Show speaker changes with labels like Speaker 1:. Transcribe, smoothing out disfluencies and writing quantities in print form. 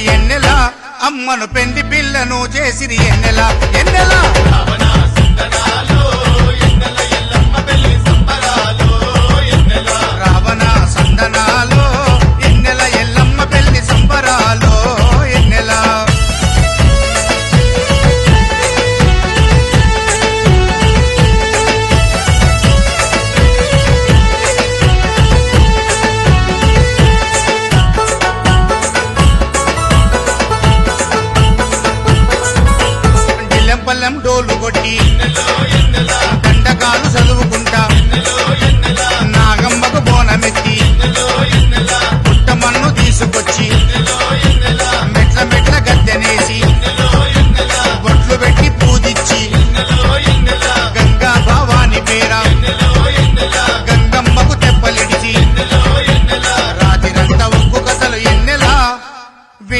Speaker 1: ఎన్నెల అమ్మను పెండి పిల్లను చేసిరి ఎన్నెల ఎన్నెల రావణ సందనాలో ఎన్నెల ఎల్లమ్మ పెళ్లి సంబరాలో ఎన్నెల పల్లెం డోలు కొట్టి దండకాలు చదువుకుంటూ